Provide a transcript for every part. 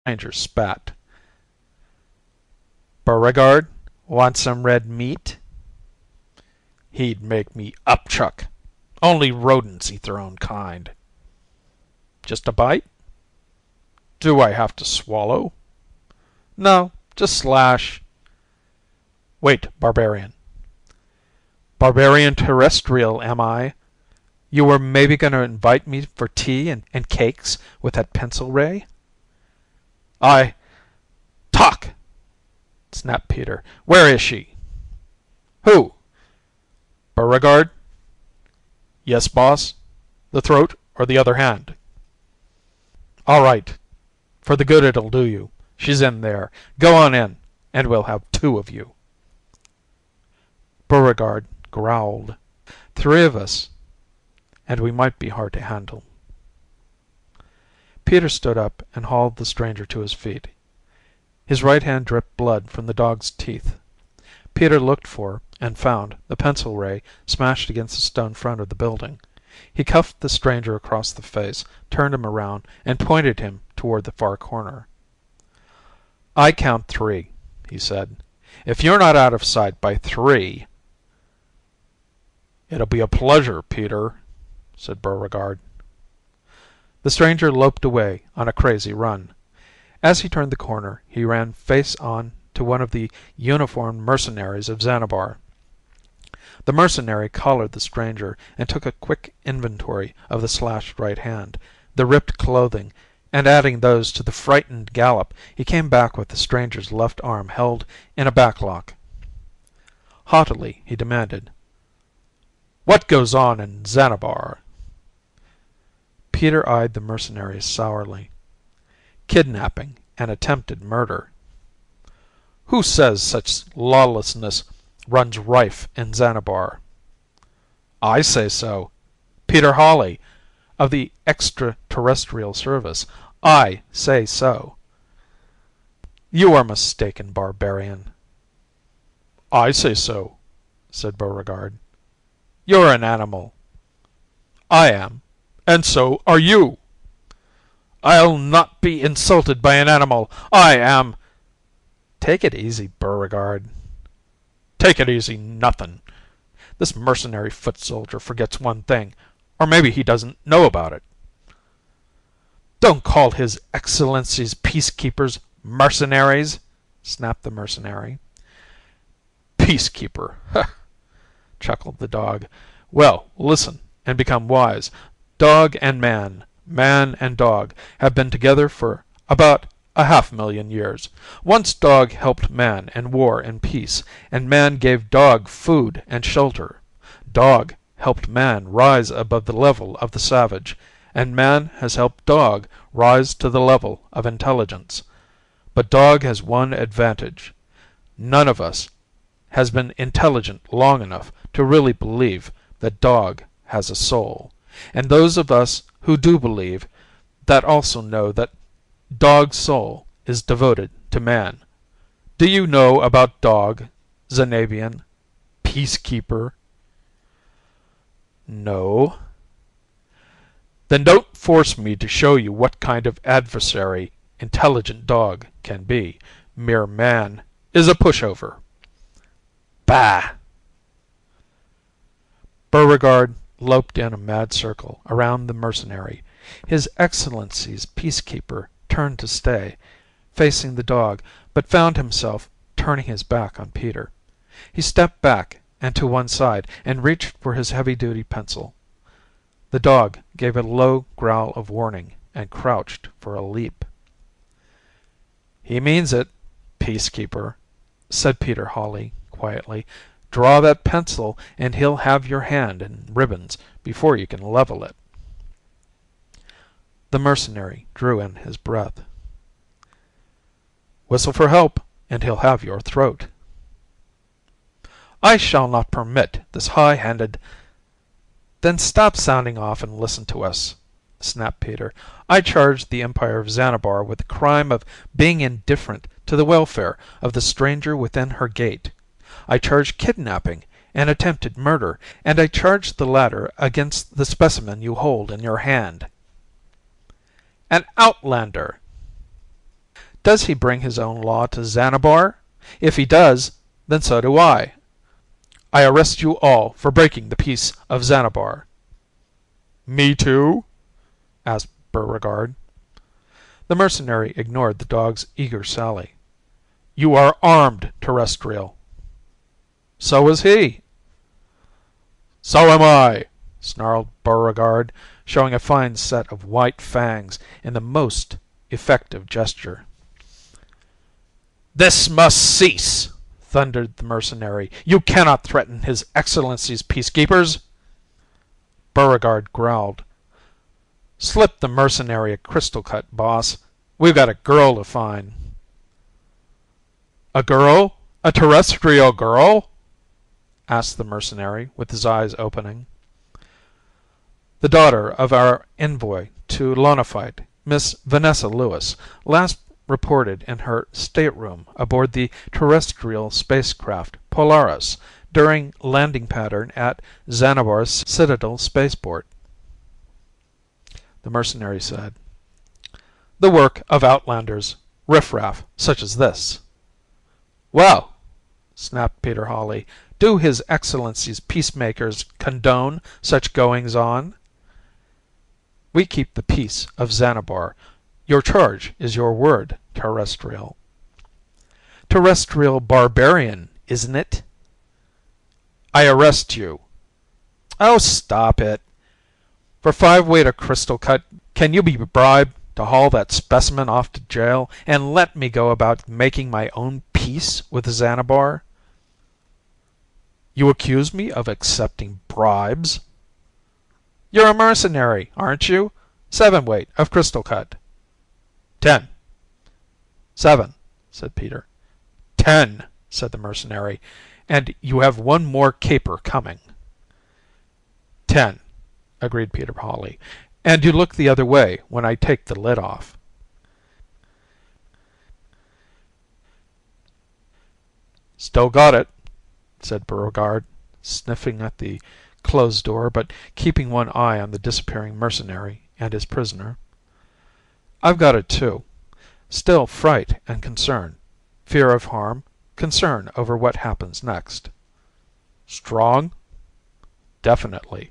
stranger spat. "Beauregard, want some red meat?" "He'd make me upchuck. Only rodents eat their own kind." "Just a bite?" "Do I have to swallow?" "No, just slash." "Wait, barbarian." "Barbarian terrestrial, am I? You were maybe going to invite me for tea and cakes with that pencil ray?" "Talk!" snapped Peter. "Where is she?" "Who?" "Beauregard." "Yes, boss. The throat or the other hand?" "All right. For the good it'll do you. She's in there. Go on in, and we'll have two of you." Beauregard growled. "Three of us, and we might be hard to handle." Peter stood up and hauled the stranger to his feet. His right hand dripped blood from the dog's teeth. Peter looked for, and found, the pencil ray smashed against the stone front of the building. He cuffed the stranger across the face, turned him around, and pointed him toward the far corner. "I count three," he said. "If you're not out of sight by three—" "It'll be a pleasure, Peter," said Beauregard. The stranger loped away on a crazy run. As he turned the corner he ran face on to one of the uniformed mercenaries of Xanabar. The mercenary collared the stranger and took a quick inventory of the slashed right hand, the ripped clothing, and adding those to the frightened gallop he came back with the stranger's left arm held in a backlock. Haughtily he demanded, "What goes on in Xanabar?" Peter eyed the mercenary sourly. "Kidnapping and attempted murder." "Who says such lawlessness runs rife in Xanabar?" "I say so. Peter Hawley, of the Extraterrestrial Service. I say so." "You are mistaken, barbarian." "I say so," said Beauregard. "You're an animal." "I am. And so are you." "I'll not be insulted by an animal. I am—" "Take it easy, Beauregard." "Take it easy, nothing. This mercenary foot soldier forgets one thing, or maybe he doesn't know about it." "Don't call His Excellency's peacekeepers mercenaries," snapped the mercenary. "Peacekeeper, ha!" chuckled the dog. "Well, listen and become wise. Dog and man, man and dog, have been together for about 500,000 years. Once dog helped man in war and peace, and man gave dog food and shelter. Dog helped man rise above the level of the savage, and man has helped dog rise to the level of intelligence. But dog has one advantage. None of us has been intelligent long enough to really believe that dog has a soul. And those of us who do believe that also know that dog's soul is devoted to man. Do you know about dog, Xanabian, peacekeeper?" "No." "Then don't force me to show you what kind of adversary intelligent dog can be. Mere man is a pushover." "Bah!" Beauregard loped in a mad circle around the mercenary. His Excellency's peacekeeper turned to stay, facing the dog, but found himself turning his back on Peter. He stepped back and to one side and reached for his heavy-duty pencil. The dog gave a low growl of warning and crouched for a leap. "He means it, peacekeeper," said Peter Hawley quietly. "Draw that pencil and he'll have your hand in ribbons before you can level it." The mercenary drew in his breath. "Whistle for help and he'll have your throat." "I shall not permit this high-handed—" "Then stop sounding off and listen to us," snapped Peter. "I charge the Empire of Xanabar with the crime of being indifferent to the welfare of the stranger within her gate. I charge kidnapping and attempted murder, and I charge the latter against the specimen you hold in your hand." "An outlander!" Does he bring his own law to Xanabar? If he does, then so do I. I arrest you all for breaking the peace of Xanabar." "Me too?" asked Beauregard. The mercenary ignored the dog's eager sally. "You are armed, Terrestrial." "So is he." "So am I," snarled Beauregard, showing a fine set of white fangs in the most effective gesture. "This must cease," thundered the mercenary. "You cannot threaten His Excellency's peacekeepers." Beauregard growled. "Slip the mercenary a crystal cut, boss. We've got a girl to find." "A girl? A terrestrial girl?" asked the mercenary, with his eyes opening. "The daughter of our envoy to Lonophyte, Miss Vanessa Lewis, last reported in her stateroom aboard the terrestrial spacecraft Polaris during landing pattern at Xanabar's Citadel spaceport," the mercenary said. "The work of outlanders, riffraff such as this." "Well," snapped Peter Hawley, "do His Excellency's peacemakers condone such goings on?" "We keep the peace of Xanabar. Your charge is your word, Terrestrial." "Terrestrial barbarian, isn't it?" "I arrest you." "Oh, stop it. For 5-weight of crystal cut, can you be bribed to haul that specimen off to jail and let me go about making my own peace with Xanabar?" "You accuse me of accepting bribes?" "You're a mercenary, aren't you? 7-weight of crystal cut." 10. 7, said Peter. 10, said the mercenary, and you have one more caper coming. 10, agreed Peter Hawley, and you look the other way when I take the lid off. "Still got it," said Beauregard, sniffing at the closed door, but keeping one eye on the disappearing mercenary and his prisoner. "I've got it too. Still fright and concern. Fear of harm, concern over what happens next." "Strong?" "Definitely,"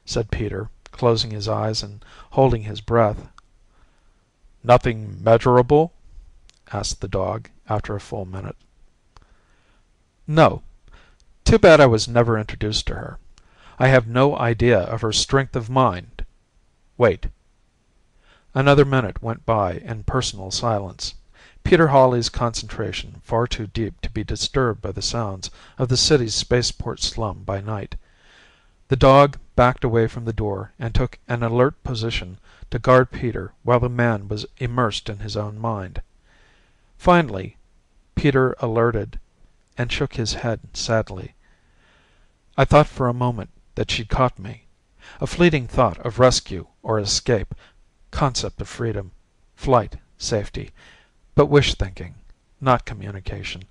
said Peter, closing his eyes and holding his breath. "Nothing measurable?" asked the dog after a full minute. "No. Too bad I was never introduced to her. I have no idea of her strength of mind. Wait." Another minute went by in personal silence, Peter Hawley's concentration far too deep to be disturbed by the sounds of the city's spaceport slum by night. The dog backed away from the door and took an alert position to guard Peter while the man was immersed in his own mind. Finally, Peter alerted and shook his head sadly. "I thought for a moment that she'd caught me. A fleeting thought of rescue or escape, concept of freedom, flight, safety, but wish thinking, not communication.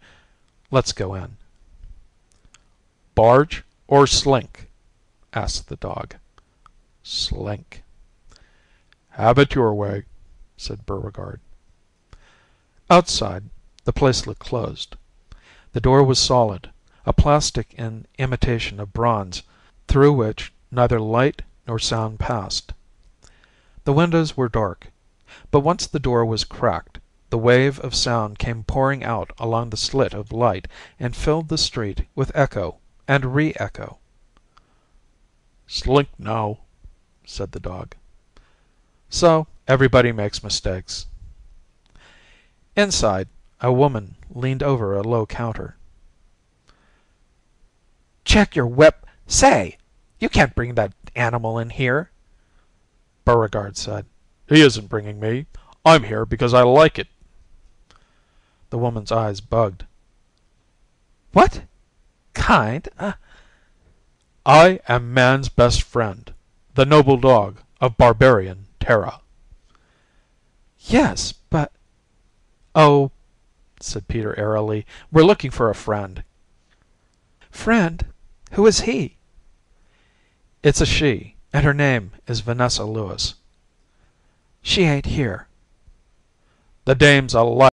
Let's go in." "Barge or slink?" asked the dog. "Slink." "Have it your way," said Beauregard. Outside, the place looked closed. The door was solid, a plastic in imitation of bronze through which neither light nor sound passed. The windows were dark, but once the door was cracked, the wave of sound came pouring out along the slit of light and filled the street with echo and re-echo. "Slink now," said the dog. So everybody makes mistakes. Inside, a woman leaned over a low counter. "Check your whip. Say, you can't bring that animal in here," Beauregard said. "He isn't bringing me. I'm here because I like it." The woman's eyes bugged. "What kind? "I am man's best friend, the noble dog of barbarian Terra." "Yes, but—" "Oh," said Peter airily, "we're looking for a friend." "Friend? Who is he?" "It's a she, and her name is Vanessa Lewis." "She ain't here." "The dame's a liar.